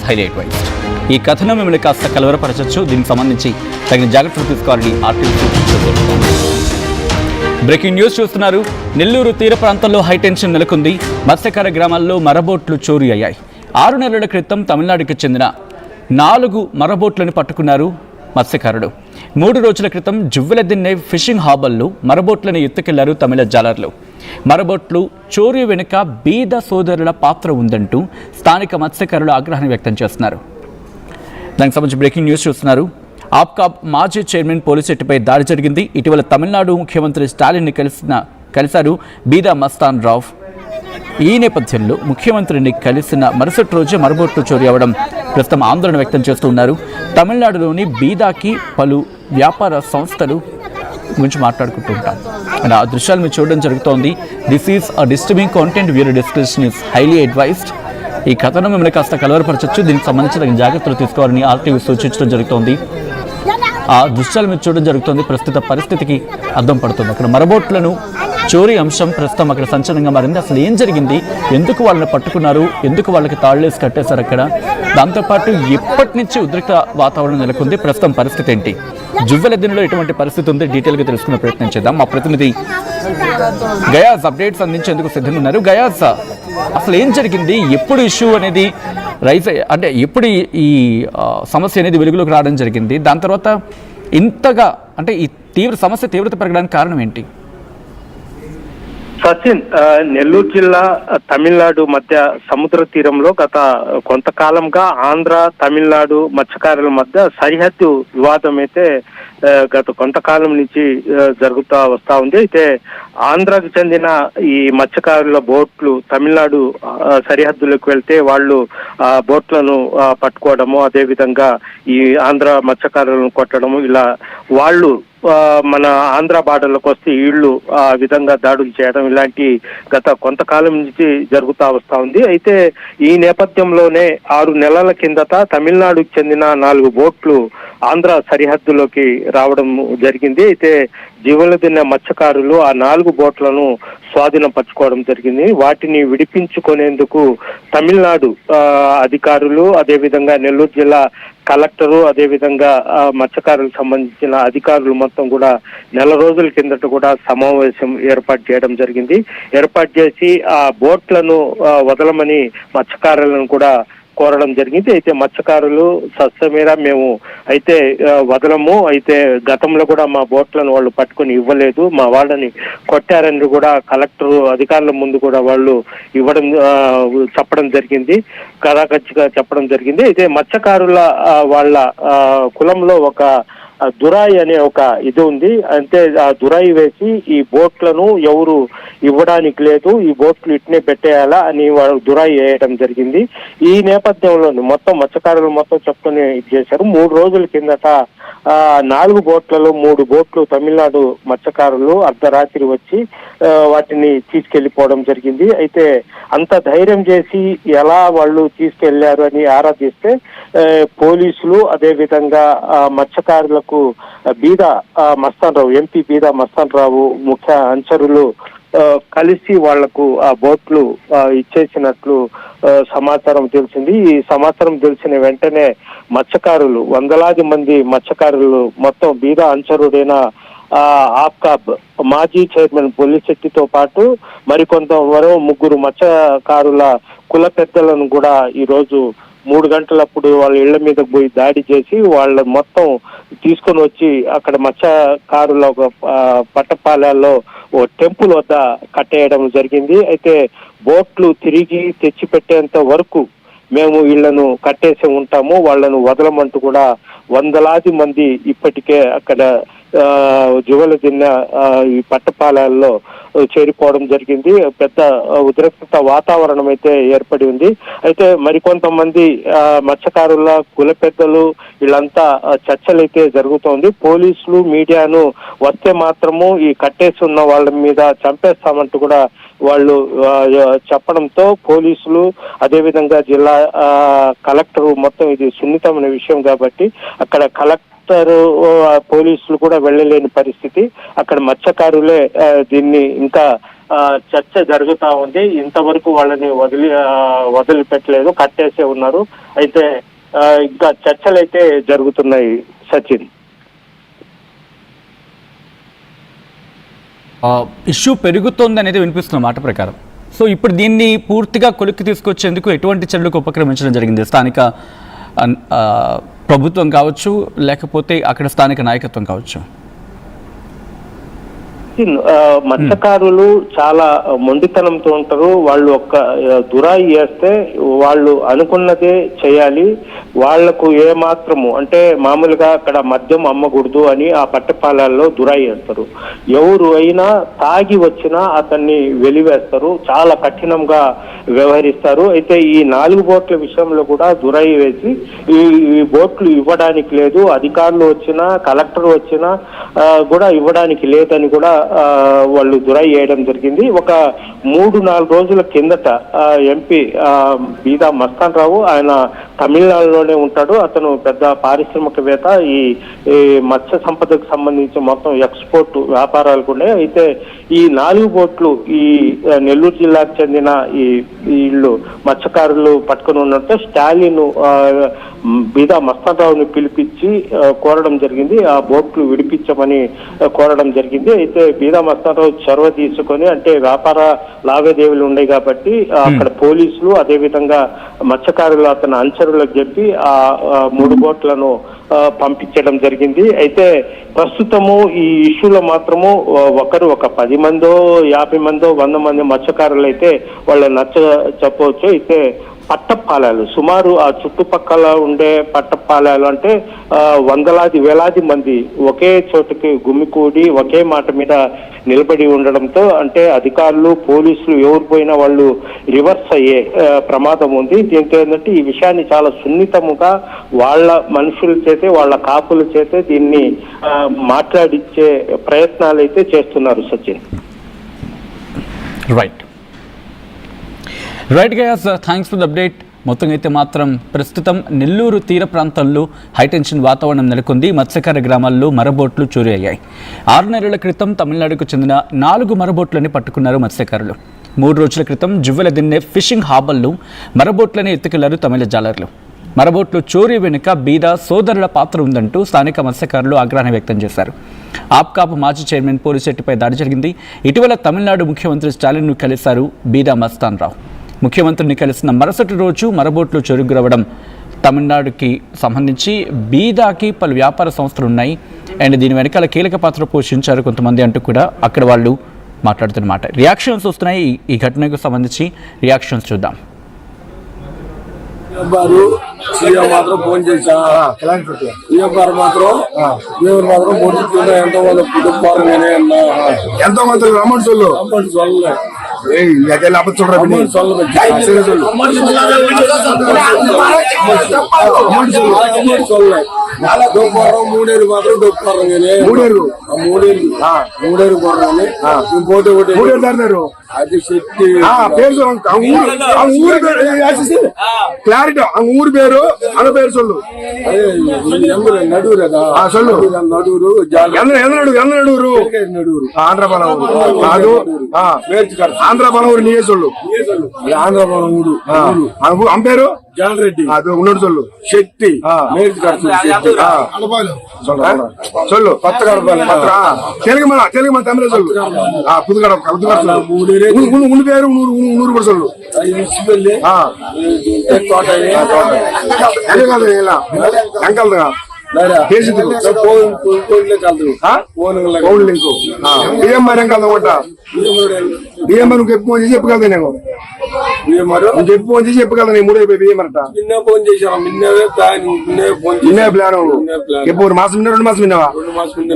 Highlight wise ఈ కథనం మిమ్మల్ని కాస్త కలవరపరచచ్చు. దీనికి సంబంధించి తగిన జాగ్రత్తలు తీసుకోవాలని ఆర్టీసీ సూచించారు. బ్రేకింగ్ న్యూస్ చూస్తున్నారు. నెల్లూరు తీర ప్రాంతంలో హైటెన్షన్ నెలకొంది. మత్స్యకార గ్రామాల్లో మరబోట్లు చోరీ అయ్యాయి. 6 నెలల క్రితం తమిళనాడుకి చెందిన 4 మరబోట్లను పట్టుకున్నారు మత్స్యకారుడు. 3 రోజుల క్రితం జువ్వెలదిన్నె ఫిషింగ్ హార్బర్లో మరబోట్లను ఎత్తుకెళ్లారు తమిళ జాలర్లు. మరబోట్లు చోరీ వెనుక బీద సోదరుల పాత్ర ఉందంటూ స్థానిక మత్స్యకారులు ఆగ్రహాన్ని వ్యక్తం చేస్తున్నారు. దానికి సంబంధించి బ్రేకింగ్ న్యూస్ చూస్తున్నారు. ఆప్కాబ్ మాజీ చైర్మన్ పోలీసెట్టిపై దాడి జరిగింది. ఇటీవల తమిళనాడు ముఖ్యమంత్రి స్టాలిన్ని కలిశారు బీదా మస్తాన్ రావు. ఈ నేపథ్యంలో ముఖ్యమంత్రిని కలిసిన మరుసటి రోజే మరబోట్లు చోరీ అవ్వడం ప్రస్తుతం ఆందోళన వ్యక్తం చేస్తూ ఉన్నారు. తమిళనాడులోని బీదాకి పలు వ్యాపార సంస్థలు గురించి మాట్లాడుకుంటూ ఉంటాం. అండ్ ఆ దృశ్యాలు మీరు చూడడం జరుగుతోంది. This is a disturbing content. Viewer discussion is highly advised. ఈ కథనం మిమ్మల్ని కాస్త కలవరపరచచ్చు. దీనికి సంబంధించిన జాగ్రత్తలు తీసుకోవాలని ఆర్టీవీ సూచించడం జరుగుతోంది. ఆ దృశ్యాలు మీరు చూడడం జరుగుతుంది. ప్రస్తుత పరిస్థితికి అర్థం పడుతుంది. అక్కడ మరబోట్లను చోరీ అంశం ప్రస్తుతం అక్కడ సంచలనంగా మారింది. అసలు ఏం జరిగింది, ఎందుకు వాళ్ళని పట్టుకున్నారు, ఎందుకు వాళ్ళకి తాళ్ళేసి కట్టేశారు అక్కడ, దాంతోపాటు ఎప్పటి నుంచి ఉద్రిక్త వాతావరణం నెలకొంది, ప్రస్తుతం పరిస్థితి ఏంటి, జువ్వెలదిన్నెలో ఎటువంటి పరిస్థితి ఉంది, డీటెయిల్గా తెలుసుకునే ప్రయత్నం చేద్దాం. మా ప్రతినిధి గయాజ్ అప్డేట్స్ అందించేందుకు సిద్ధంగా ఉన్నారు. గయాజ్, అసలు ఏం జరిగింది, ఎప్పుడు ఇష్యూ అనేది రైజ్ అంటే ఎప్పుడు ఈ సమస్య అనేది వెలుగులోకి రావడం జరిగింది, దాని తర్వాత ఇంతగా అంటే ఈ సమస్య తీవ్రత పెరగడానికి కారణం ఏంటి? సచిన్, నెల్లూరు జిల్లా తమిళనాడు మధ్య సముద్ర తీరంలో గత కొంతకాలంగా ఆంధ్ర తమిళనాడు మత్స్యకారుల మధ్య సరిహద్దు వివాదం అయితే గత కొంతకాలం నుంచి జరుగుతూ వస్తూ ఉంది. అయితే ఆంధ్రాకు చెందిన ఈ మత్స్యకారుల బోట్లు తమిళనాడు సరిహద్దులకు వెళ్తే వాళ్ళు బోట్లను పట్టుకోవడము, అదేవిధంగా ఈ ఆంధ్ర మత్స్యకారులను కొట్టడము, ఇలా వాళ్ళు మన ఆంధ్ర బార్డర్లకు వస్తే వీళ్ళు ఆ విధంగా దాడులు చేయడం, ఇలాంటి గత కొంతకాలం నుంచి జరుగుతూ వస్తూ ఉంది. అయితే ఈ నేపథ్యంలోనే 6 నెలల కిందట తమిళనాడుకు చెందిన 4 బోట్లు ఆంధ్ర సరిహద్దులోకి రావడం జరిగింది. అయితే జువ్వెలదిన్నె మత్స్యకారులు ఆ 4 బోట్లను స్వాధీనపరచుకోవడం జరిగింది. వాటిని విడిపించుకునేందుకు తమిళనాడు అధికారులు, అదేవిధంగా నెల్లూరు జిల్లా కలెక్టరు, అదేవిధంగా మత్స్యకారులకు సంబంధించిన అధికారులు మొత్తం కూడా నెల రోజుల కిందట కూడా సమావేశం ఏర్పాటు చేయడం జరిగింది. ఏర్పాటు చేసి ఆ బోట్లను వదలమని మత్స్యకారులను కూడా కోరడం జరిగింది. అయితే మత్స్యకారులు సస్యమేరా మేము అయితే వదలము, అయితే గతంలో కూడా మా బోట్లను వాళ్ళు పట్టుకుని ఇవ్వలేదు, మా వాళ్ళని కొట్టారని కూడా కలెక్టర్ అధికారుల ముందు కూడా వాళ్ళు చెప్పడం జరిగింది, కరాఖచ్చిగా చెప్పడం జరిగింది. అయితే మత్స్యకారుల వాళ్ళ కులంలో ఒక దురాయి అనే ఒక ఇది ఉంది. అంటే ఆ దురాయి వేసి ఈ బోట్లను ఎవరు ఇవ్వడానికి లేదు, ఈ బోట్లు ఇట్నే పెట్టేయాలా అని వాళ్ళు దురాయి వేయడం జరిగింది. ఈ నేపథ్యంలో మొత్తం మత్స్యకారులు మొత్తం చెప్పుకొని ఇది చేశారు. 3 రోజుల కిందట 4 బోట్లలో 3 బోట్లు తమిళనాడు మత్స్యకారులు అర్ధరాత్రి వచ్చి వాటిని తీసుకెళ్లిపోవడం జరిగింది. అయితే అంత ధైర్యం చేసి ఎలా వాళ్ళు తీసుకెళ్లారు అని ఆరాధిస్తే పోలీసులు, అదేవిధంగా మత్స్యకారులకు బీదా మస్తాన్ రావు, ఎంపీ బీదా మస్తాన్ రావు ముఖ్య అనుచరులు కలిసి వాళ్లకు ఆ బోట్లు ఇచ్చేసినట్లు సమాచారం తెలిసింది. ఈ సమాచారం తెలిసిన వెంటనే మత్స్యకారులు, వందలాది మంది మత్స్యకారులు మొత్తం బీదా అనుచరుడైన ఆప్కాబ్ మాజీ చైర్మన్ పోలీసెట్టితో పాటు మరో 3 మత్స్యకారుల కుల పెద్దలను కూడా ఈ రోజు 3 గంటలప్పుడు వాళ్ళ ఇళ్ల మీద పోయి దాడి చేసి వాళ్ళ మొత్తం తీసుకొని వచ్చి అక్కడ మత్స్యకారుల పట్టపాలెల్లో ఓ టెంపుల్ వద్ద కట్టేయడం జరిగింది. అయితే బోట్లు తిరిగి తెచ్చిపెట్టేంత వరకు మేము వీళ్లను కట్టేసి ఉంటాము, వాళ్లను వదలమంటూ కూడా వందలాది మంది ఇప్పటికే అక్కడ జువ్వెలదిన్నె ఈ పట్టపాలెల్లో చేరిపోవడం జరిగింది. పెద్ద ఉద్రిక్తత వాతావరణం అయితే ఏర్పడి ఉంది. అయితే మరికొంతమంది మత్స్యకారుల కుల పెద్దలు వీళ్ళంతా చర్చలైతే జరుగుతోంది. పోలీసులు మీడియాను వస్తే మాత్రము ఈ కట్టేసి ఉన్న వాళ్ళ మీద చంపేస్తామంటూ కూడా వాళ్ళు చెప్పడంతో పోలీసులు, అదేవిధంగా జిల్లా కలెక్టర్ మొత్తం ఇది సున్నితమైన విషయం కాబట్టి అక్కడ పోలీసులు కూడా వెళ్ళలేని పరిస్థితి. అక్కడ మత్స్యకారులే దీన్ని ఇంకా చర్చ జరుగుతా ఉంది. ఇంతవరకు వాళ్ళని వదిలిపెట్టలేదు, కట్టేసే ఉన్నారు. అయితే ఇంకా చర్చలు అయితే జరుగుతున్నాయి సచిన్. ఇష్యూ పెరుగుతోంది అనేది వినిపిస్తున్న మాట ప్రకారం. సో ఇప్పుడు దీన్ని పూర్తిగా కొలిక్కి తీసుకొచ్చేందుకు ఎటువంటి చర్యలకు ఉపక్రమించడం జరిగింది? స్థానిక ప్రభుత్వం కావచ్చు, లేకపోతే అక్కడ స్థానిక నాయకత్వం కావచ్చు. మత్స్యకారులు చాలా మొండితనంతో ఉంటారు. వాళ్ళు ఒక్క దురాయి చేస్తే వాళ్ళు అనుకున్నదే చేయాలి. వాళ్లకు ఏమాత్రము అంటే మామూలుగా అక్కడ మద్యం అమ్మకూడదు అని ఆ పట్టపాలల్లో దురాయి చేస్తారు. ఎవరు అయినా తాగి వచ్చినా అతన్ని వెలివేస్తారు, చాలా కఠినంగా వ్యవహరిస్తారు. అయితే ఈ 4 బోట్ల విషయంలో కూడా దురాయి వేసి ఈ బోట్లు ఇవ్వడానికి లేదు, అధికారులు వచ్చినా కలెక్టర్ వచ్చినా కూడా ఇవ్వడానికి లేదని కూడా వాళ్ళు దురాయి చేయడం జరిగింది. ఒక 3-4 రోజుల కిందట ఎంపీ బీదా మస్తాన్ రావు, ఆయన తమిళనాడులోనే ఉంటాడు. అతను పెద్ద పారిశ్రామికవేత్త. ఈ మత్స్య సంపదకు సంబంధించి మొత్తం ఎక్స్పోర్ట్ వ్యాపారాలు కూడా. అయితే ఈ 4 బోట్లు ఈ నెల్లూరు జిల్లాకు చెందిన ఈ వీళ్ళు మత్స్యకారులు పట్టుకుని ఉన్నట్టు స్టాలిన్ బీదా మస్తాన్ రావుని పిలిపించి కోరడం జరిగింది. ఆ బోట్లు విడిపించమని కోరడం జరిగింది. అయితే బీదా మస్తాన్ రావు చొరవ తీసుకొని, అంటే వ్యాపార లావాదేవీలు ఉన్నాయి కాబట్టి అక్కడ పోలీసులు అదేవిధంగా మత్స్యకారులు అతని అనుచరులకు చెప్పి ఆ 3 బోట్లను పంపించడం జరిగింది. అయితే ప్రస్తుతము ఈ ఇష్యూలో మాత్రము ఒక 10 మందో 50 మందో 100 మంది మత్స్యకారులు అయితే వాళ్ళ నచ్చ చెప్పవచ్చు. అయితే పట్టపాలాలు సుమారు ఆ చుట్టుపక్కల ఉండే పట్టపాలాలు అంటే వందలాది వేలాది మంది ఒకే చోటుకి గుమికూడి ఒకే మాట మీద నిలబడి ఉండడంతో అంటే అధికారులు పోలీసులు ఎవరు పోయినా వాళ్ళు రివర్స్ అయ్యే ప్రమాదం ఉంది. దీంతో ఏంటంటే ఈ విషయాన్ని చాలా సున్నితముగా వాళ్ళ మనుషుల చేతే వాళ్ళ కాపుల చేతే దీన్ని మాట్లాడించే ప్రయత్నాలు అయితే చేస్తున్నారు Sachin. Right guys, thanks for the update. మొత్తంగా అయితే మాత్రం ప్రస్తుతం నెల్లూరు తీర ప్రాంతంలో హైటెన్షన్ వాతావరణం నెలకొంది. మత్స్యకార గ్రామాల్లో మరబోట్లు చోరీ అయ్యాయి. 6 నెలల క్రితం తమిళనాడుకు చెందిన 4 మరబోట్లని పట్టుకున్నారు మత్స్యకారులు. 3 రోజుల క్రితం జువ్వెల దిన్నె ఫిషింగ్ హార్బర్లు మరబోట్లని ఎత్తుకెళ్లారు తమిళ జాలర్లు. మరబోట్లు చోరీ వెనుక బీదా సోదరుల పాత్ర ఉందంటూ స్థానిక మత్స్యకారులు ఆగ్రహం వ్యక్తం చేశారు. ఆప్కాప్ మాజీ చైర్మన్ పోలిశెట్టిపై దాడి జరిగింది. ఇటీవల తమిళనాడు ముఖ్యమంత్రి స్టాలిన్ను కలిశారు బీదా మస్తాన్ రావు. ముఖ్యమంత్రిని కలిసిన మరుసటి రోజు మరబోట్లు చోరీకి రావడం. తమిళనాడుకి సంబంధించి బీదాకి పలు వ్యాపార సంస్థలు ఉన్నాయి అండ్ దీని వెనకాల కీలక పాత్ర పోషించారు కొంతమంది అంటూ కూడా అక్కడ వాళ్ళు మాట్లాడుతున్నమాట. రియాక్షన్స్ వస్తున్నాయి. ఈ ఘటనకు సంబంధించి రియాక్షన్స్ చూద్దాం. మాత్రం ఫోన్ చేశా మాత్రం దేవుడు మాత్రం పొద్దున్న ఎంతో మంది కుటుంబాలు ఎంతో మంది అమౌంట్ చల్లలే మూడేరు మాత్రం మూడేరు పోటీ ఒకటి అది శక్తి క్లారిటీ ఊరు పేరు అన్న పేరు చొల్లు నడువురు కదా నడువురు నడువురు ఆంధ్రపలవూరు నీయే చొల్లు ఆంధ్రపలవూరు అంపేరు జాలరెడ్డి அது உன்னோட சொல்லு శక్తి சொல்லு 10 கடப்பாలి తెలుగు మన తమిళ சொல்லு புது கடப்ப உன் பேரு நூறு கூட சொல்லு అంకల్దా బిఎంఆర్ చెప్పు ఫోన్ చేసి చెప్పగలదా నేను చెప్పు ఫోన్ చేసి చెప్పగలదా నేను 3 బిఎంఆర్ ఫోన్ చేశాను నిన్నే ప్లాన్ ఎప్పుడు 1 మాసం 2 మాసం విన్నావా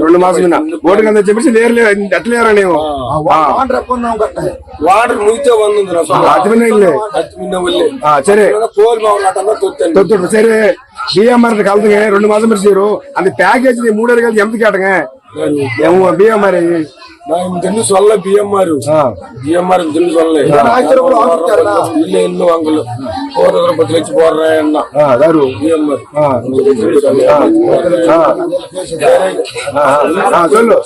2 మాసం విన్నా ఓటు కింద చెప్పేసి లేరు అట్లేరా నేను వాటర్ ముగితే సరే సరే బిఎంఆర్ కలుతుగా 2 మాసం పరిచయం அந்த பேக்கேஜ் 3 కలిసి ఎంత కేటగా బిఎంఆర్ நான் தின்னு சொல்ல பிஎம்ஆர் தின்னு சொல்ல இல்ல இன்னும் வாங்கல போடுற 10 லட்சம் போடுறேன் என்ன பிஎம்ஆர்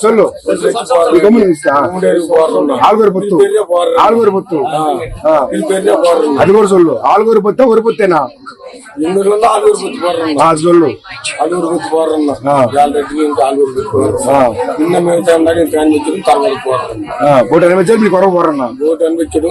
சொல்லு అది కూడా సొల్లు ఆలుగూరు పొత్త ఒక పొత్తేనా இன்னொரு ஆளுநர் பத்தி போடுறேன் సొల్లు ஆளுநர் பத்தி போடுறேன் ஆளுநர் பத்தி போடுறேன் இன்னும் மேலே தாண்டி வச்சு தரவழி போடுறேன் పోటీ అనిపించారు మీకు కొరవ పోరన్నా ఓటు అనిపించడం